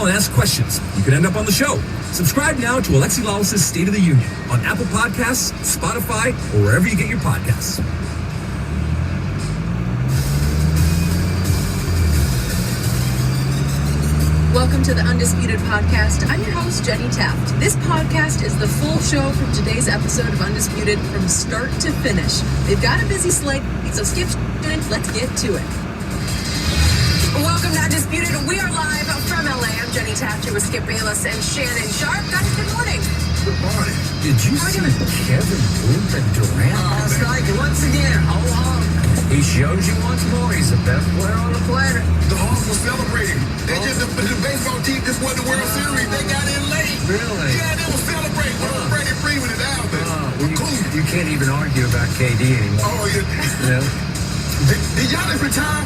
and ask questions. You could end up on the show. Subscribe now to Alexi Lawless' State of the Union on Apple Podcasts, Spotify, or wherever you get your podcasts. Welcome to the Undisputed Podcast. I'm your host, Jenny Taft. This podcast is the full show from today's episode of Undisputed from start to finish. They've got a busy slate, so skip and let's get to it. Welcome to Undisputed. We are live from LA. I'm Jenny Taft here with Skip Bayless and Shannon Sharp. Guys, good morning. Good morning. Did you see Kevin Bloom and Durant last night? Once again, he shows you once more he's the best player on the planet. The Hawks were celebrating. They just the baseball team just won the World Series. They got in late. Really? Yeah, they were celebrating. Freddie Freeman and Alvin. You can't even argue about KD anymore. Oh, yeah. Did Giannis retire?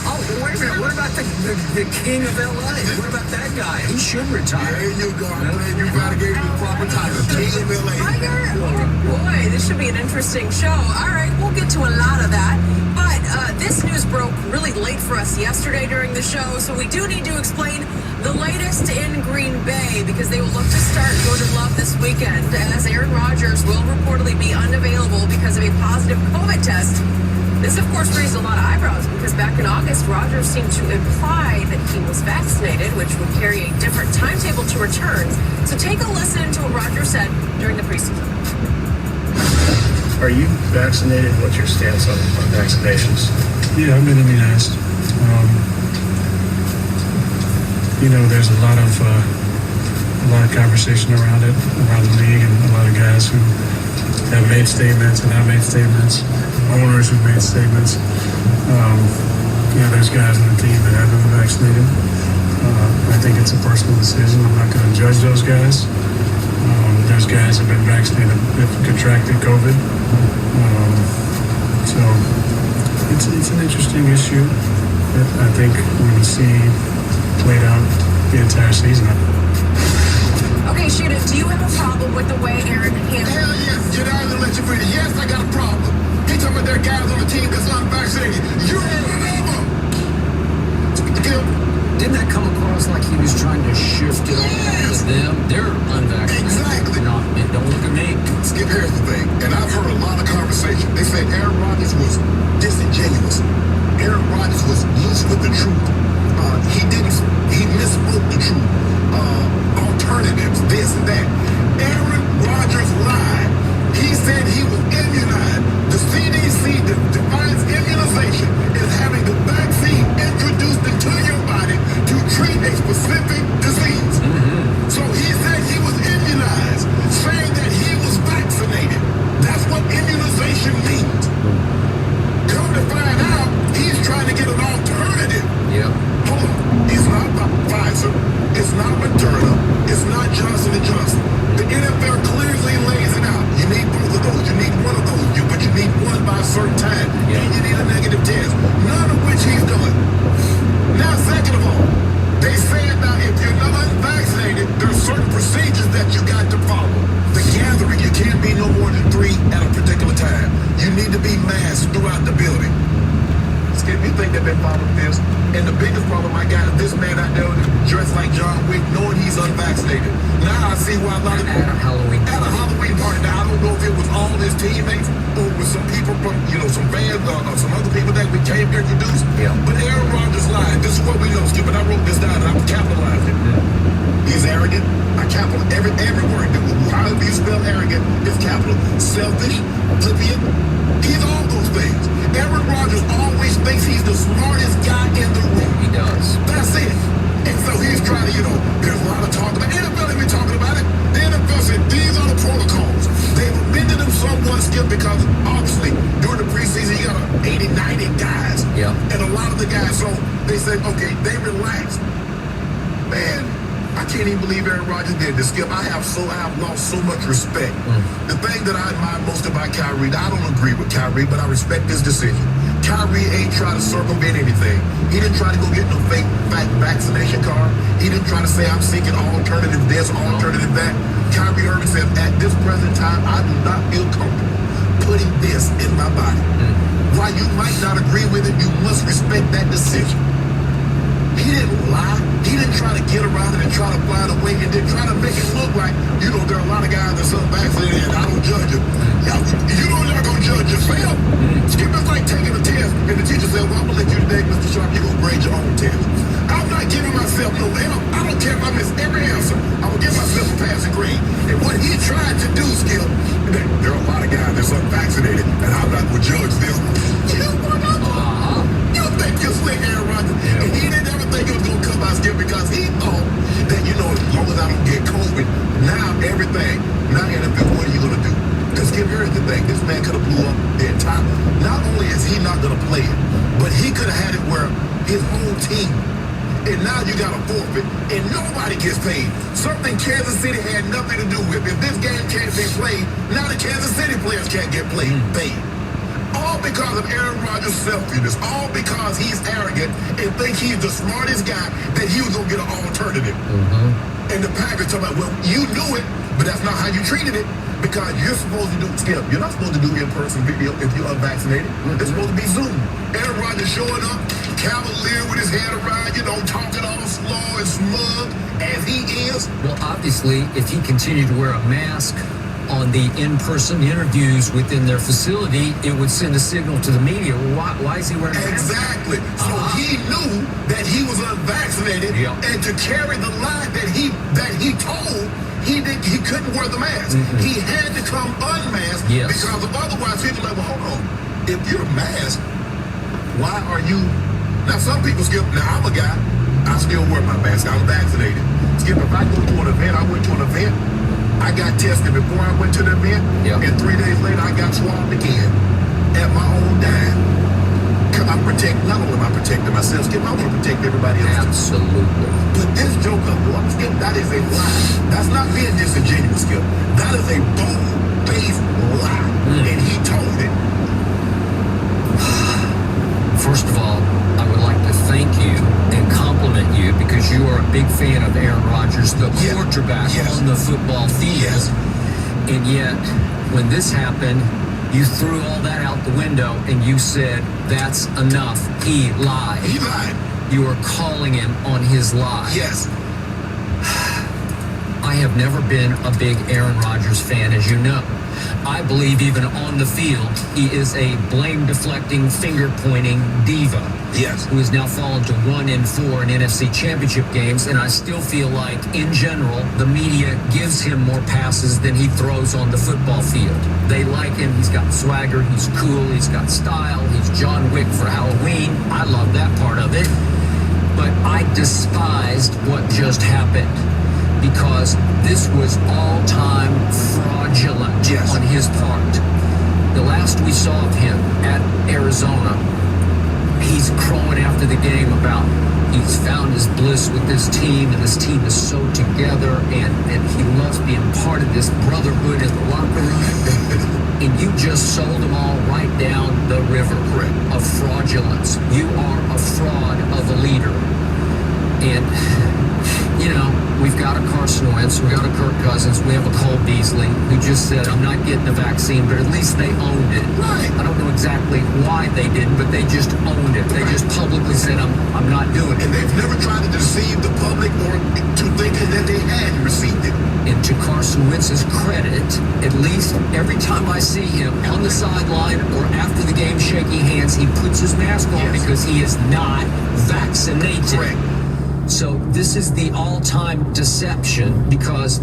Oh, wait a minute. What about the king of LA? What about that guy? He should retire. There you go. Man, you gotta give him the proper title. King of LA. Tiger? Oh boy, this should be an interesting show. All right, we'll get to a lot of that. But this news broke really late for us yesterday during the show, so we do need to explain the latest in Green Bay because they will look to start Jordan Love this weekend as Aaron Rodgers will reportedly be unavailable because of a positive COVID test. This, of course, raised a lot of eyebrows because back in August, Rodgers seemed to imply that he was vaccinated, which would carry a different timetable to return. So take a listen to what Rodgers said during the preseason. Are you vaccinated? What's your stance on vaccinations? Yeah, I've been immunized. There's a lot of conversation around it, around the league, and a lot of guys who have made statements and have made statements, owners who've made statements. There's guys on the team that haven't been vaccinated. I think it's a personal decision. I'm not going to judge those guys. There's guys who have been vaccinated that contracted COVID. So it's an interesting issue that I think we're going to see played out the entire season. Okay, Shannon, do you have a problem with the way Aaron handled? Hell yes. You're not going to let you finish. Yes, I got a problem. He talking about there are guys on the team that's unvaccinated. You remember? Didn't that come across like he was trying to shift it on to them? They're unvaccinated. Exactly. And don't look at me. Skip, here's the thing, and I've heard a lot of conversation. They say Aaron Rodgers was disingenuous. Aaron Rodgers was loose with the truth. He misspoke the truth. Alternatives, this and that. Aaron Rodgers lied. He said he was immunized. The CDC defines immunization as having the vaccine introduced into your body to treat a specific disease. Mm-hmm. So he said he was immunized, saying that he was vaccinated. That's what immunization means. Come to find out, he's trying to get an alternative. Yep. Hold on. It's not Pfizer. It's not Moderna. It's not Johnson & Johnson. The NFL clearly lays it out. You need both of those. You need one of those. But you need one by a certain time. Yeah. And you need a negative test. None of which he's done. Now, second of all, they say now if you're not unvaccinated, there are certain procedures that you got to follow. The gathering, you can't be no more than 3 at a particular time. You need to be masked throughout the building. Skip, you think they've been following this? And the biggest problem I got is this man out there dressed like John Wick, knowing he's unvaccinated. Now I see why a lot of people at a Halloween party. Now I don't know if it was all his teammates or with some people from, some fans or some other people that we came here to introduce. Yeah. But Aaron Rodgers lied. This is what we know, Skip, and I wrote this down and I'm capitalizing. He's arrogant. I capital every word. However you spell arrogant is capital. Selfish, flippant. He's all those things. Aaron Rodgers always thinks he's the smartest guy in the room. He does. That's it. And so he's trying to, there's a lot of talk about it. The NFL ain't been talking about it. The NFL said these are the protocols. They've amended them somewhat, Skip, because obviously during the preseason you got 80, 90 guys. Yeah. And a lot of the guys, so they said, okay, they relaxed. Man, I can't even believe Aaron Rodgers did this, Skip. I have lost so much respect. The thing that I admire most about Kyrie, I don't agree with Kyrie, but I respect his decision. Kyrie ain't trying to circumvent anything. He didn't try to go get no fake vaccination card. He didn't try to say I'm seeking alternative this, alternative that. Kyrie Irving said, at this present time, I do not feel comfortable putting this in my body. While you might not agree with it, you must respect that decision. he didn't lie. He didn't try to get around it and try to find a way and then try to make it look like, there are a lot of guys that's unvaccinated and I don't judge them. You know you're not going to judge yourself. Skip, it's like taking a test and the teacher said, well, I'm going to let you today, Mr. Sharp, you're going to grade your own test. I'm not giving myself no L. I don't care if I miss every answer. I'm going to give myself a passing grade. And what he tried to do, Skip, there are a lot of guys that's unvaccinated and I'm not going to judge them. You think you're slick, Aaron Rodgers? And he didn't ever think it was going to come out, Skip, because he thought that, as long as I don't get COVID, now NFL, what are you going to do? Because Skip, here's the thing. This man could have blew up the entire. Not only is he not going to play it, but he could have had it where his whole team. And now you got a forfeit, and nobody gets paid. Something Kansas City had nothing to do with. If this game can't be played, now the Kansas City players can't get paid. All because of Aaron Rodgers' selfishness. All because he's arrogant and think he's the smartest guy that he was going to get an alternative. And the Packers talking about, well, you knew it, but that's not how you treated it. Because you're supposed to do, Skip, you're not supposed to do in-person video if you're unvaccinated. It's supposed to be Zoom. Aaron Rodgers showing up, cavalier with his head around, talking all slow and smug as he is. Well, obviously, if he continued to wear a mask on the in-person interviews within their facility, it would send a signal to the media. Why is he wearing a mask? Exactly. So he knew that he was unvaccinated, and to carry the lie that he told, he couldn't wear the mask. He had to come unmasked because otherwise people are like, well, hold on. If you're masked, why are you? Now some people, Skip, now I'm a guy, I still wear my mask. I'm vaccinated. Skip, if I go to an event, I went to an event, I got tested before I went to the event, and 3 days later I got swabbed again at my own dime. I not only am I protecting myself, Skip, I want to protect everybody else. Absolutely. But this joke of Skip, that is a lie. That's not being disingenuous, Skip. That is a bold-faced lie. And he told it. First of all, I would like to thank you and compliment you because you are a big fan of Aaron Rodgers, the quarterback on the football field. And yet, when this happened, you threw all that out the window and you said, that's enough. He lied. He lied. You are calling him on his lie. Yes. I have never been a big Aaron Rodgers fan, as you know. I believe even on the field, he is a blame-deflecting, finger-pointing diva. Yes. Who has now fallen to 1-4 in NFC Championship games, and I still feel like, in general, the media gives him more passes than he throws on the football field. They like him. He's got swagger. He's cool. He's got style. He's John Wick for Halloween. I love that part of it. But I despised what just happened, because this was all-time fraudulent on his part. The last we saw of him at Arizona, he's crowing after the game about he's found his bliss with this team, and this team is so together, and he loves being part of this brotherhood in the locker room. And you just sold them all right down the river of fraudulence. You are a fraud of a leader. And we've got a Carson Wentz, we've got a Kirk Cousins, we have a Cole Beasley who just said, I'm not getting a vaccine, but at least they owned it. Right. I don't know exactly why they didn't, but they just owned it. They just publicly said, I'm not doing it. And they've never tried to deceive the public or to thinking that they had received it. And to Carson Wentz's credit, at least every time I see him on the sideline or after the game shaking hands, he puts his mask on because he is not vaccinated. Correct. So this is the all-time deception, because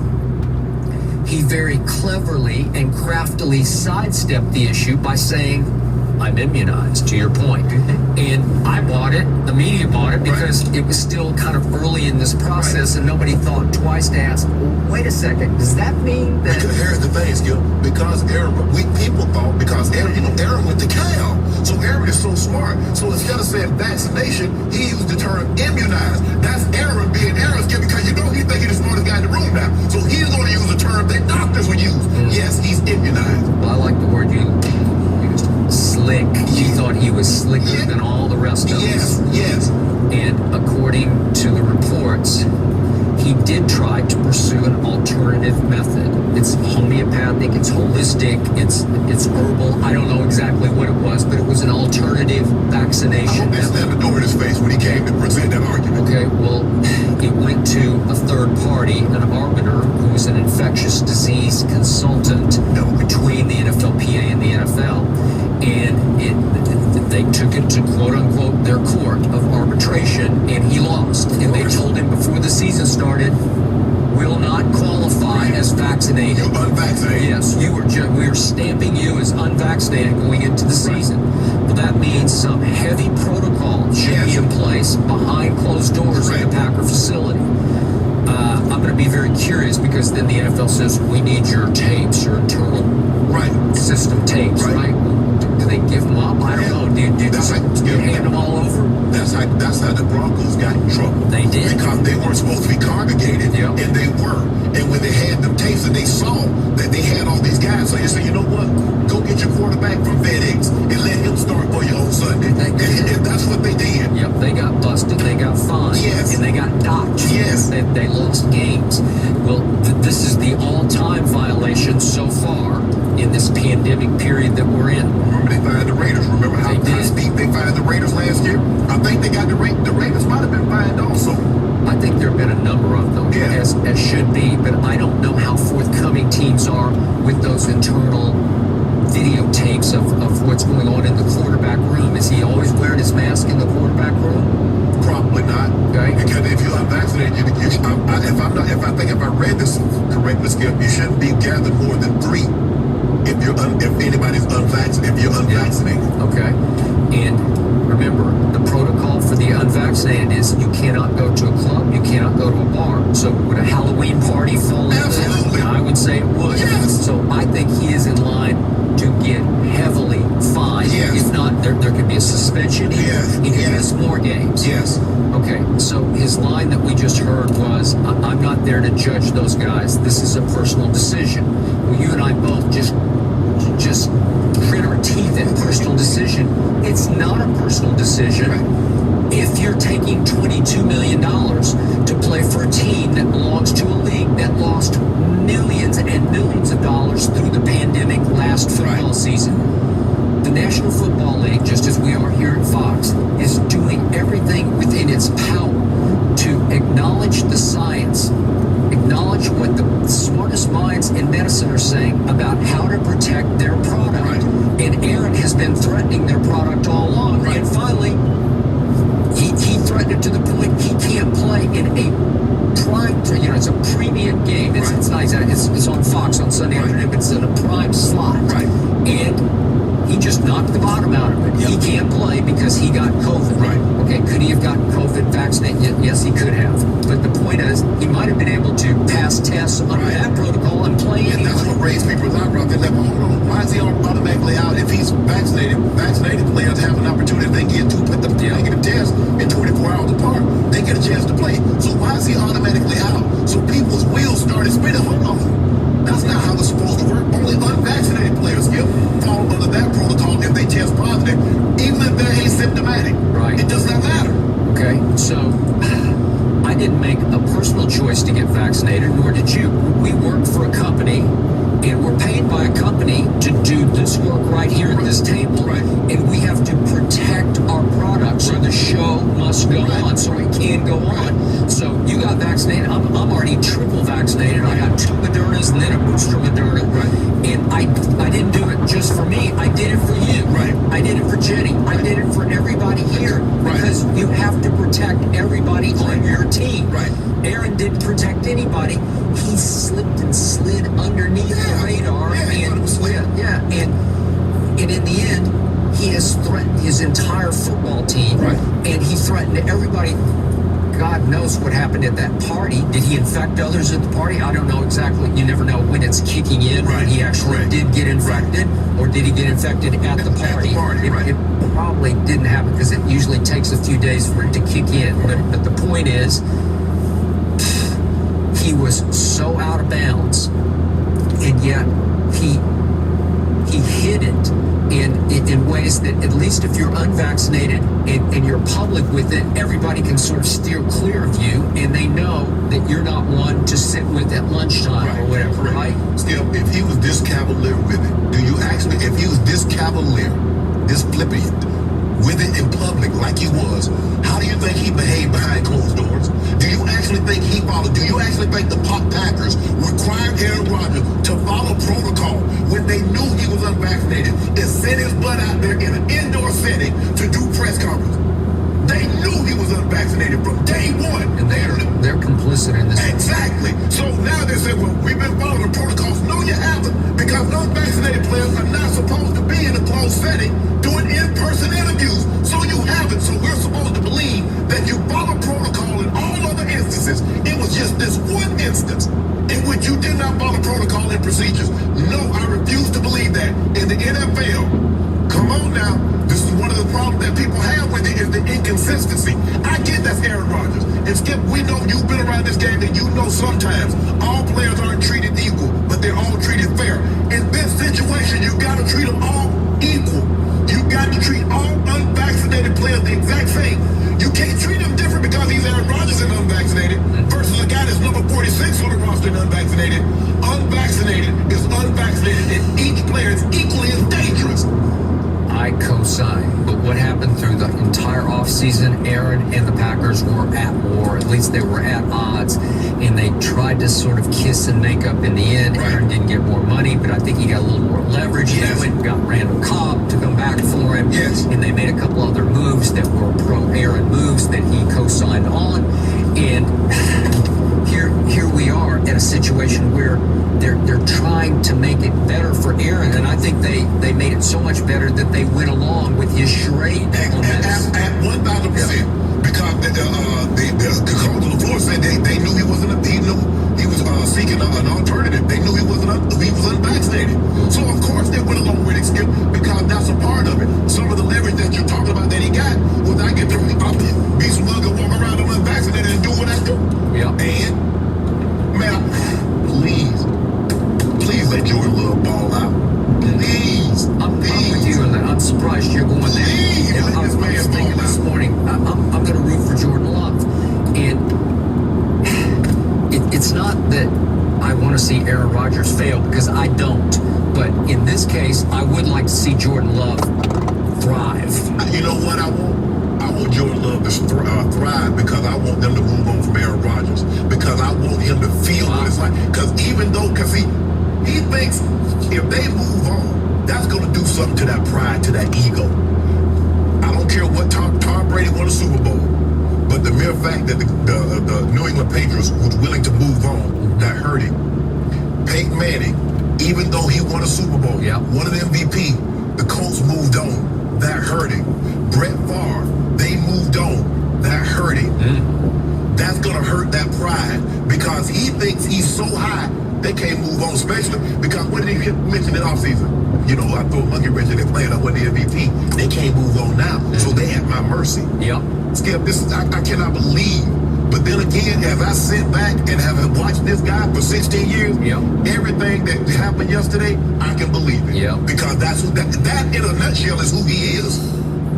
he very cleverly and craftily sidestepped the issue by saying, I'm immunized, to your point. And I bought it, the media bought it, because it was still kind of early in this process, and nobody thought twice to ask, well, wait a second, does that mean that... Because here's the thing, Skip, because Aaron, people thought, because Aaron, Aaron went to Cal, so Aaron is so smart, so instead of saying vaccination, he used the term immunized. That's Aaron being Aaron, Skip, because he think he's the smartest guy in the room now, so he's going to use the term that doctors would use. Yes, he's immunized. Well, I like the word you used. Slick. He thought he was slicker than all the rest of us. Yes. And according to the reports, he he did try to pursue an alternative method. It's homeopathic, it's holistic, it's herbal. I don't know exactly what it was, but it was an alternative vaccination They method. slammed the door in his face when he came to present that argument. Okay, well, it went to a third party, an arbiter who was an infectious disease consultant between the NFLPA and the NFL, and they took it to quote-unquote their court of arbitration, and he lost. And they told him before the season started, will not qualify as vaccinated. You're unvaccinated. Yes, we are stamping you as unvaccinated going into the season. Well, that means some heavy protocol should be in place behind closed doors in the Packer facility. I'm going to be very curious because then the NFL says, we need your tapes, your internal system tapes, right? Do they give them up? I don't know. Do you hand them all over? That's how the Broncos got in trouble. They did. Because they weren't supposed to be congregated, and they were. And when they had them tapes and they saw that they had all these guys, so you say, you know what? Go get your quarterback from FedEx and let him start for you on Sunday. And that's what they did. Yep, they got busted, they got fined, and they got docked. Yes. They lost games. Well, this is the all-time violation so far in this pandemic period that we're in. Remember they fined the Raiders. Remember how steep they fined the Raiders last year? I think they got the Raiders might have been fined also. I think there have been a number of them, as should be, but I don't know how forthcoming teams are with those internal videotapes of what's going on in the quarterback room. Is he always wearing his mask in the quarterback room? Probably not. Okay. Because if you're unvaccinated, if I read this correctly, Skip, you shouldn't be gathered more than 3. If anybody's unvaccinated, if you're unvaccinated. Okay. And remember, the protocol for the unvaccinated is you cannot go to a club, you cannot go to a bar. So would a Halloween party fall into Absolutely. that? I would say it would. Yes. So I think he is in line to get heavily fined. Yes. If not, there could be a suspension. Yes. He could miss more games. Yes. Okay, so his line that we just heard was, I'm not there to judge those guys. This is a personal decision. Well, you and I both just grit our teeth at personal decision. It's not a personal decision. Right. If you're taking $22 million to play for a team that belongs to a league that lost millions and millions of dollars through the pandemic last football season, the National Football League, just as we are here at Fox, is doing everything within its power to acknowledge the science, acknowledge what the smartest minds in medicine are saying about how to protect their product. Right. And Aaron has been threatening their product all along. Right. And finally, he threatened it to the point he can't play in a prime, it's a premium game. It's not exactly, it's on Fox on Sunday afternoon, but it's in a prime slot. Right. And he just knocked the bottom out of it. Yep. He can't play because he got COVID. Right. Okay, could he have gotten COVID vaccinated? Yes, he could have. But the point is, he might have been able to pass tests under that protocol and play anyway. And that's what raised people's eyebrows. They're like, well, hold on, why is he automatically out if he's vaccinated? Vaccinated players have an opportunity. If they get two negative tests in 24 hours apart, they get a chance to play. So why is he automatically out? So people's wheels started spinning. Hold on. That's not how it's supposed to work. Only unvaccinated players fall under that protocol if they test positive, even if they're asymptomatic. Right. It does not matter. Okay, so I didn't make a personal choice to get vaccinated, nor did you. We work for a company, and we're paid by a company to do this work right here at this table. Right. And we have to protect our product, so the show must go on, so it can go on. So you got vaccinated. I'm already triple vaccinated. I got 2 Modernas and then a booster Moderna. Right. And I didn't do it just for me. I did it for you. Right. I did it for Jenny. Right. I did it for everybody here. Right. Because you have to protect everybody on your team. Right. Aaron didn't protect anybody. He slipped and slid underneath the radar. And in the end, he has threatened his entire football team. Right. And he threatened everybody. God knows what happened at that party. Did he infect others at the party? I don't know exactly. You never know when it's kicking in, when he actually did get infected, or did he get infected at the party? It probably didn't happen because it usually takes a few days for it to kick in. But the point is, he was so out of bounds, and yet he he hid it in ways that, at least if you're unvaccinated and you're public with it, everybody can sort of steer clear of you, and they know that you're not one to sit with at lunchtime or whatever, right? Still, if he was this cavalier with it, if he was this cavalier, this flippant with it in public like he was, how do you think he behaved behind closed doors? Do you actually think he followed? Do you actually think the Packers required Aaron Rodgers to follow protocol when they knew he was unvaccinated and sent his butt out there in an indoor setting to do press conference? They knew he was unvaccinated from day one. And they're complicit in this. Exactly. So now they say, well, we've been following the protocols. No, you haven't, because unvaccinated players are not supposed to be in a closed setting doing in-person interviews. So you haven't. So we're supposed to believe that you follow protocol in all other instances. It was just this one instance in which you did not follow protocol and procedures. No, I refuse to believe that. In the NFL, come on now. This is one of the problems that people have with it, is the inconsistency. I get that's Aaron Rodgers. And Skip, we know you've been around this game, and you know sometimes all players aren't treated equal, but they're all treated fair. In this situation, you got to treat them all equal. You got to treat all unvaccinated players the exact same. You can't treat them different because he's Aaron Rodgers and unvaccinated versus a guy that's number 46 on the roster and unvaccinated. Unvaccinated is unvaccinated, and each player is equally as dangerous. I co-sign, but what happened through the entire offseason, Aaron and the Packers were at war. At least they were at odds, and they tried to sort of kiss and make up in the end. Right. Aaron didn't get more money, but I think he got a little more leverage. Yes. They went and got Randall Cobb to come back for him. Yes. And they made a couple other moves that were pro-Aaron moves that he co-signed on. And here we are at a situation where they're trying to make it better for Aaron, and I think they made it so much better that they went along with his charade on this. At 1,000%, because the coach on the floor said they knew he wasn't. He knew he was seeking an alternative. They knew he was unvaccinated. So of course they went along with it, Skip, because that's a part of it. Some of the leverage that you're talking about that he got was I get to be smug and walk around unvaccinated and do what I do. Yeah. And man, please let Jordan Love ball out. Please. I'm with you on that. I'm surprised you're going there. Please let this man thinking ball this out. morning, I'm going to root for Jordan Love. And it's not that I want to see Aaron Rodgers fail, because I don't. But in this case, I would like to see Jordan Love thrive. You know what I want? I want Jordan Love to thrive, because I want them to move on from Aaron Rodgers, because I want him to feel what it's like. Because he thinks if they move on, that's going to do something to that pride, to that ego. I don't care what Tom Brady won a Super Bowl, but the mere fact that the New England Patriots was willing to move on, that hurt him. Peyton Manning, even though he won a Super Bowl, won an MVP, the Colts moved on, that hurt him. Brett Favre, they moved on, that hurt him. That's going to hurt that pride, because he thinks he's so high they can't move on, especially because what did he mention in offseason? You know, I threw a monkey wrench in their plan. I wasn't the MVP. They can't move on now, so they at my mercy. Skip, I cannot believe. But then again, as I sit back and have watched this guy for 16 years, everything that happened yesterday, I can believe it. Because that's that in a nutshell is who he is.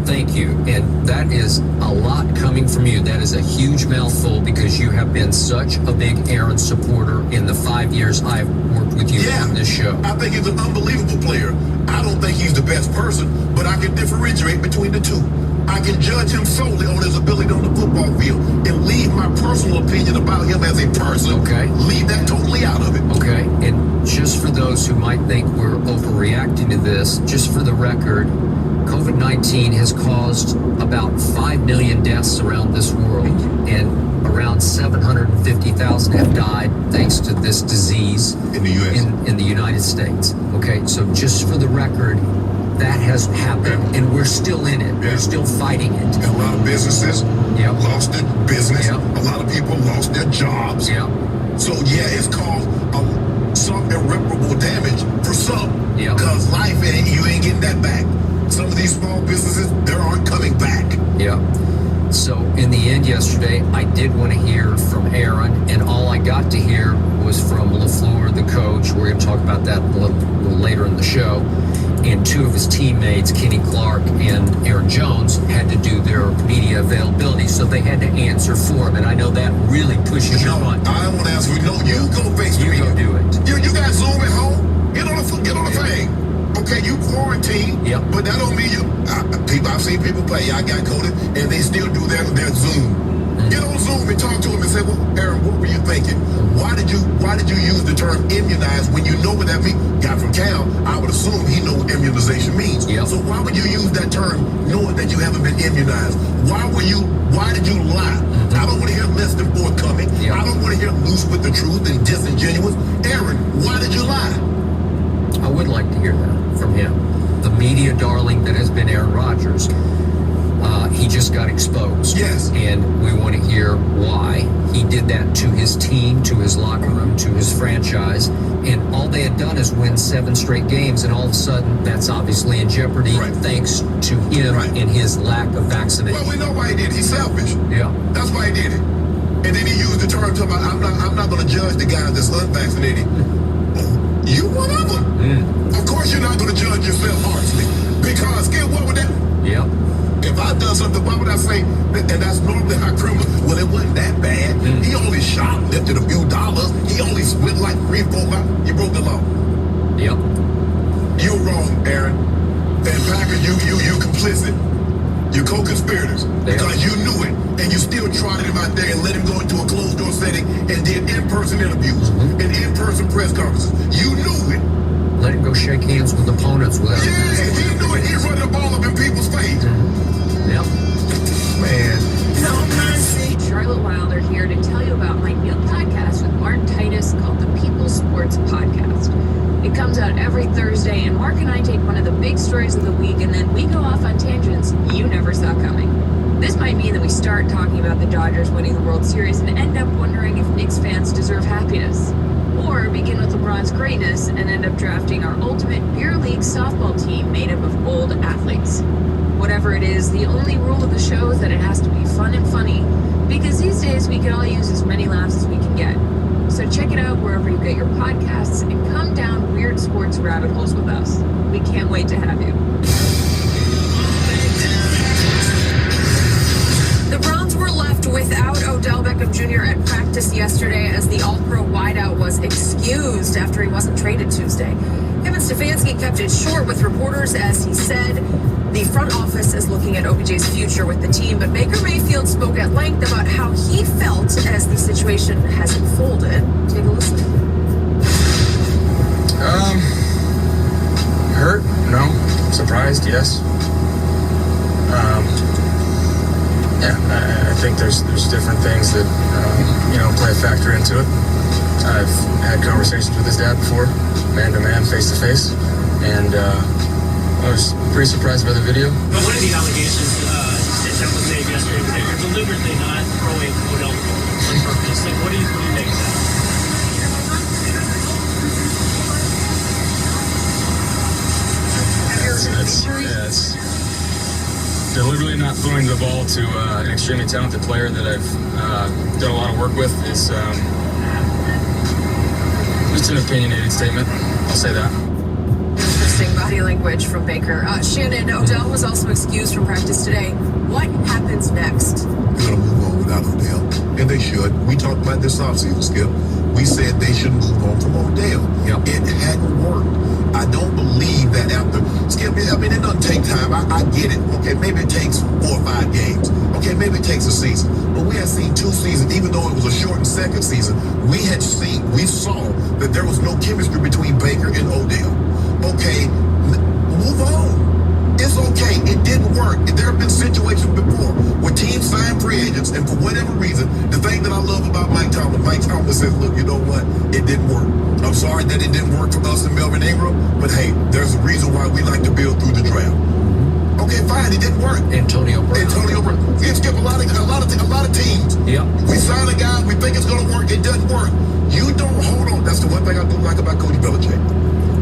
Thank you. And that is a lot coming from you. That is a huge mouthful, because you have been such a big Aaron supporter in the 5 years I've worked with you on this show. I think he's an unbelievable player. I don't think he's the best person, but I can differentiate between the two. I can judge him solely on his ability on the football field and leave my personal opinion about him as a person. Leave that totally out of it. And just for those who might think we're overreacting to this, just for the record, COVID-19 has caused about 5 million deaths around this world, and around 750,000 have died thanks to this disease in the U.S. in the United States. So just for the record, that has happened, and we're still in it. We're still fighting it. And a lot of businesses lost their business. A lot of people lost their jobs. So it's caused some irreparable damage for some. Because life you ain't getting that back. Some of these small businesses, they aren't coming back. So in the end yesterday, I did want to hear from Aaron, and all I got to hear was from LaFleur, the coach. We're going to talk about that a little later in the show. and two of his teammates, Kenny Clark and Aaron Jones, had to do their media availability, so they had to answer for him. And I know that really pushes your button. I don't want to answer. No, you go face the media. You go do it. You got Zoom at home. Get on the thing. Okay, you quarantine. Yep. But that don't mean you. I've seen people play. I got coded, and they still do their Zoom. Get on Zoom and talk to him and say, well, Aaron, what were you thinking? Why did you use the term immunized when you know what that means? Guy from Cal, I would assume he know what immunization means. Yep. So why would you use that term knowing that you haven't been immunized? Why did you lie? I don't want to hear less than forthcoming. Yep. I don't want to hear loose with the truth and disingenuous. Aaron, why did you lie? I would like to hear that from him. The media darling that has been Aaron Rodgers. He just got exposed. Yes. And we want to hear why. He did that to his team, to his locker room, to his franchise. And all they had done is win 7 straight games, and all of a sudden, that's obviously in jeopardy thanks to him and his lack of vaccination. Well, we know why he did it. He's selfish. Yeah. That's why he did it. And then he used the term, I'm not going to judge the guy that's unvaccinated. You one of them. Of course you're not going to judge yourself harshly. Because, get what with that? Yep. If I done something, why would I say, and that's normally how criminals, well, it wasn't that bad. He only shoplifted a few dollars. He only spent like 3 or 4 months. You broke the law. Yep. You're wrong, Aaron. And Packer, you complicit. You're co-conspirators. Because you knew it, and you still trotted him out there and let him go into a closed-door setting and did in-person interviews and in-person press conferences. You knew it. Let him go shake hands with opponents without. Yeah, he knew it. He running the ball up in people's face. Yep. Man. No mercy. Charlotte Wilder here to tell you about my new podcast with Mark Titus called the People Sports Podcast. It comes out every Thursday, and Mark and I take one of the big stories of the week, and then we go off on tangents you never saw coming. This might mean that we start talking about the Dodgers winning the World Series and end up wondering if Knicks fans deserve happiness. Or begin with LeBron's greatness and end up drafting our ultimate beer league softball team made up of old athletes. Whatever it is, the only rule of the show is that it has to be fun and funny, because these days we can all use as many laughs as we can get. So check it out wherever you get your podcasts and come down weird sports rabbit holes with us. We can't wait to have you. The Browns were left without Odell Beckham Jr. at practice yesterday as the All-Pro wideout was excused after he wasn't traded Tuesday. Kevin Stefanski kept it short with reporters as he said the front office is looking at OBJ's future with the team, but Baker Mayfield spoke at length about how he felt as the situation has unfolded. Take a listen. Hurt? No. Surprised? Yes. I think there's different things that play a factor into it. I've had conversations with his dad before, man to man, face to face, and I was pretty surprised by the video. But one of the allegations that was made yesterday was that you're deliberately not throwing Odell on purpose. Like, what do you make of that? It's deliberately not throwing the ball to an extremely talented player that I've done a lot of work with is just an opinionated statement. I'll say that. Interesting body language from Baker. Shannon, Odell was also excused from practice today. What happens next? They're going to move on without Odell, and they should. We talked about this offseason, Skip. We said they should move on from Odell. Yep. It hadn't worked. I don't believe that after, Skip, I mean, it doesn't take time. I get it. Okay, maybe it takes 4 or 5 games. Okay, maybe it takes a season. But we had seen 2 seasons, even though it was a shortened second season, we saw that there was no chemistry between Baker and Odell. Okay, move on. It's okay. It didn't work. There have been situations before where teams sign free agents, and for whatever reason, the thing that I love about Mike Tomlin says, look, you know what? It didn't work. I'm sorry that it didn't work for us and Melvin Ingram, but hey, there's a reason why we like to build through the draft. Okay, fine. It didn't work. Antonio Brown. You skip a lot of teams. Yep. We sign a guy, we think it's going to work. It doesn't work. You don't hold on. That's the one thing I do like about Coach Belichick.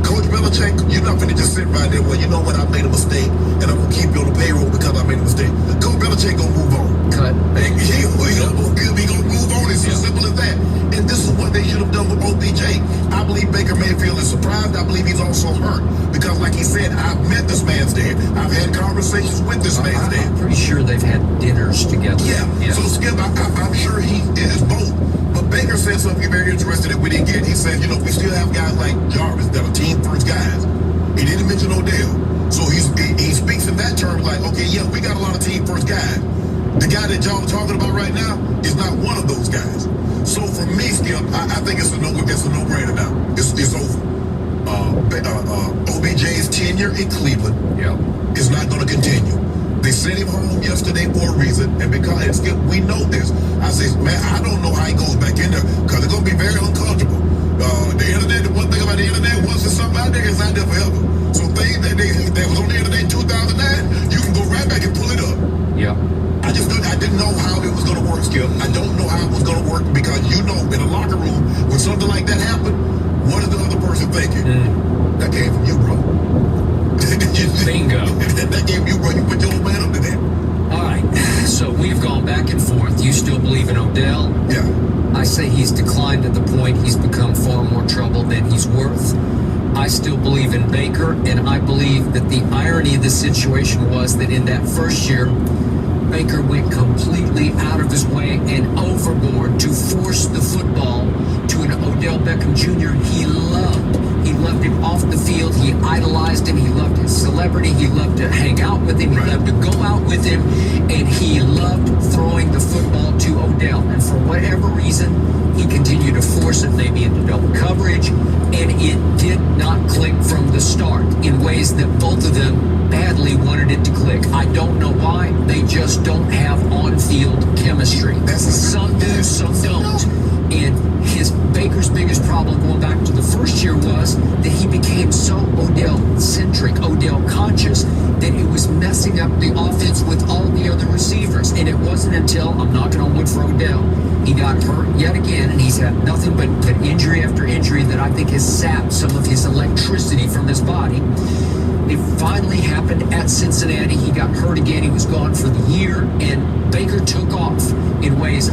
Coach Belichick, you're not going to just sit right there. Well, you know what? I made a mistake, and I'm going to keep you on the payroll because I made a mistake. Coach Belichick going to move on. Cut. He going to move on. It's as simple as that. And this is what they should have done with OBJ. I believe Baker Mayfield is surprised. I believe he's also hurt because, like he said, I've met this man's dad. I've had conversations with this man's dad. I'm pretty sure they've had dinners together. Yeah. So Skip, I'm sure he is both. But Baker said something very interesting that we didn't get. He said, we still have guys like Jarvis that are team first guys. He didn't mention Odell. So he speaks in that term like, okay, yeah, we got a lot of team first guys. The guy that y'all are talking about right now is not one of those guys. So for me, Skip, I think it's a no-brainer now. It's over. OBJ's tenure in Cleveland is not going to continue. They sent him home yesterday for a reason, and because and Skip, we know this. I say, man, I don't know how he goes back in there because it's going to be very uncomfortable. The internet, the one thing about the internet, once there's something out there, it's out there forever. So things that was on the internet in 2009, you can go right back and pull it up. Yeah. I didn't know how it was going to work, Skip. I don't know how it was going to work because in a locker room, when something like that happened, what is the other person thinking? That came from you, bro. Bingo. That came from you, bro. You put your old man up to that. All right. So we've gone back and forth. You still believe in Odell? Yeah. I say he's declined to the point he's become far more trouble than he's worth. I still believe in Baker, and I believe that the irony of the situation was that in that first year, Baker went completely out of his way and overboard to force the football to an Odell Beckham Jr. he loved. He loved him off the field. He idolized him. He loved his celebrity. He loved to hang out with him. He loved to go out with him. And he loved throwing the football to Odell. And for whatever reason, he continued to force it, maybe into double coverage. And it did not click from the start in ways that both of them badly wanted it to click. I don't know why. They just don't have on-field chemistry. Some do, some don't. And Baker's biggest problem going back to the first year was that he became so Odell-centric, Odell-conscious, that it was messing up the offense with all the other receivers. And it wasn't until, I'm knocking on wood for Odell, he got hurt yet again, and he's had nothing but injury after injury that I think has sapped some of his electricity from his body. It finally happened at Cincinnati. He got hurt again. He was gone for the year, and Baker took off in ways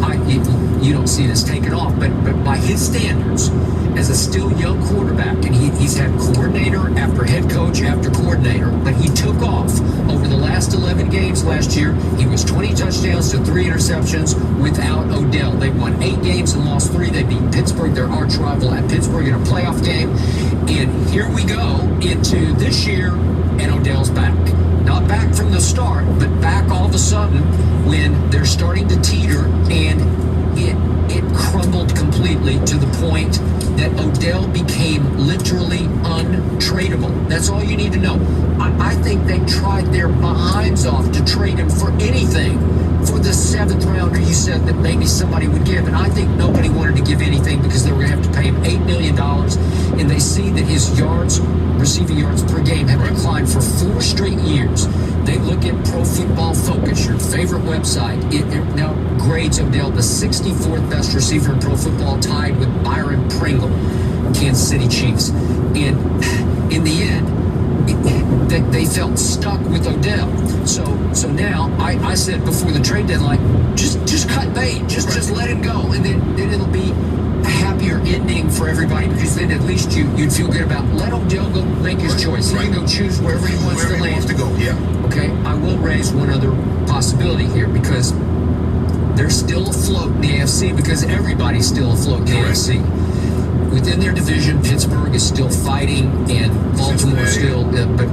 you don't see this taken off, but by his standards, as a still young quarterback, and he's had coordinator after head coach after coordinator, but he took off over the last 11 games last year. He was 20 touchdowns to 3 interceptions without Odell. They won 8 games and lost 3. They beat Pittsburgh, their arch rival at Pittsburgh, in a playoff game. And here we go into this year, and Odell's back. Not back from the start, but back all of a sudden when they're starting to teeter, and it crumbled completely to the point that Odell became literally untradeable. That's all you need to know. I think they tried their behinds off to trade him for anything. For the 7th rounder, you said that maybe somebody would give, and I think nobody wanted to give anything because they were going to have to pay him $8 million, and they see that his receiving yards per game have declined for 4 straight years. They look at Pro Football Focus, your favorite website. It now grades Odell the 64th best receiver in pro football, tied with Byron Pringle, Kansas City Chiefs. And in the end, they felt stuck with Odell. So now I said before the trade deadline, just cut bait, just let it go, and then it'll be a happier ending for everybody, because then at least you'd feel good about let Odell go make his choice. He can go choose wherever he wants to land. He wants to go, yeah. Okay, I will raise one other possibility here, because they're still afloat in the AFC, because everybody's still afloat in the AFC. Within their division, Pittsburgh is still fighting, and Baltimore still. But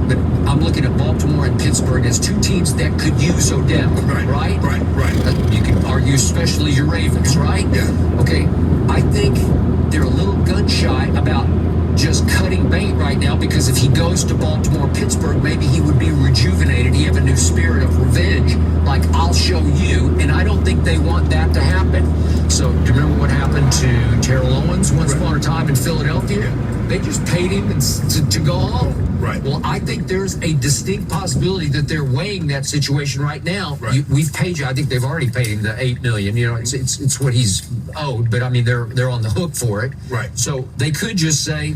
I'm looking at Baltimore and Pittsburgh as 2 teams that could use Odell, right? Right. You can argue, especially your Ravens, right? Yeah. Okay, I think they're a little gun shy about just cutting bait right now, because if he goes to Baltimore, Pittsburgh, maybe he would be rejuvenated. He have a new spirit of revenge, like I'll show you, and I don't think they want that to happen. So do you remember what happened to Terrell Owens once upon a time in Philadelphia? Yeah. They just paid him to go home. Right. Well, I think there's a distinct possibility that they're weighing that situation right now. Right. We've paid you. I think they've already paid him the $8 million. You know, it's what he's owed, but I mean they're on the hook for it. Right. So they could just say,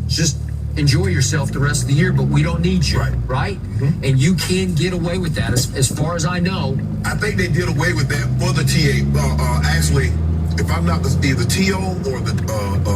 just enjoy yourself the rest of the year, but we don't need you, right? Mm-hmm. And you can get away with that, as far as I know. I think they did away with that for the TA. Actually, if I'm not either T.O. or the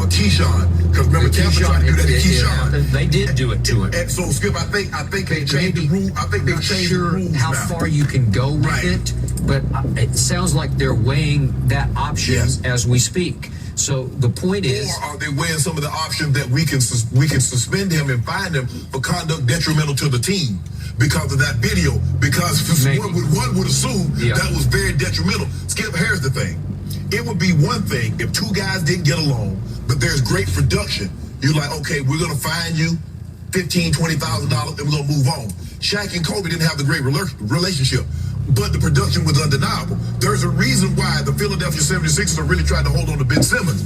Keyshawn, because remember Tampa tried to do that to Keyshawn. They did do it to him. And so Skip, I think they changed the rule. I think they changed the rules how now. far you can go with Right. it, but it sounds like they're weighing that option Yes. as we speak. So the point is, Or are they weighing some of the options that we can suspend him and fine him for conduct detrimental to the team because of that video? Because one would assume that was very detrimental. Skip, here's the thing. It would be one thing if two guys didn't get along, but there's great production. You're like, okay, we're going to fine you $15,000, $20,000 and we're going to move on. Shaq and Kobe didn't have the great relationship, but the production was undeniable. There's a reason why the Philadelphia 76ers are really trying to hold on to Ben Simmons.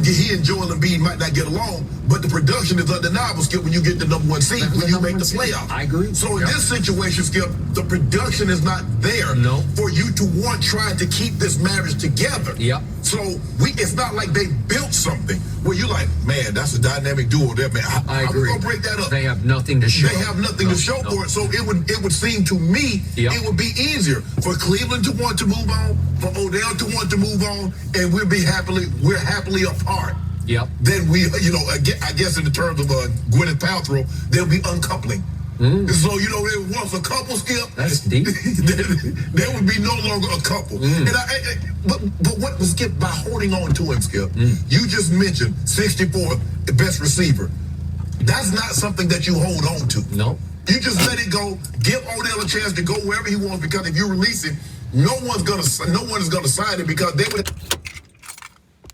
He and Joel Embiid might not get along, but the production is undeniable, Skip, when you get the number one seed, when you make the playoffs. I agree. So in this situation, Skip, the production is not there for you to trying to keep this marriage together. Yep. So it's not like they built something where you're like, man, that's a dynamic duo there, man. I agree. I'm gonna break that up. They have nothing to show. They have nothing to show for it. So it would seem to me it would be easier for Cleveland to want to move on, for Odell to want to move on, and we're happily apart. Yep. Then I guess in the terms of Gwyneth Paltrow, there'll be uncoupling. So, once a couple, Skip, that's deep. there would be no longer a couple. And but what was Skip by holding on to him, Skip? You just mentioned 64th, the best receiver. That's not something that you hold on to. No. You just let it go. Give Odell a chance to go wherever he wants, because if you release it, no one is gonna sign it because they would.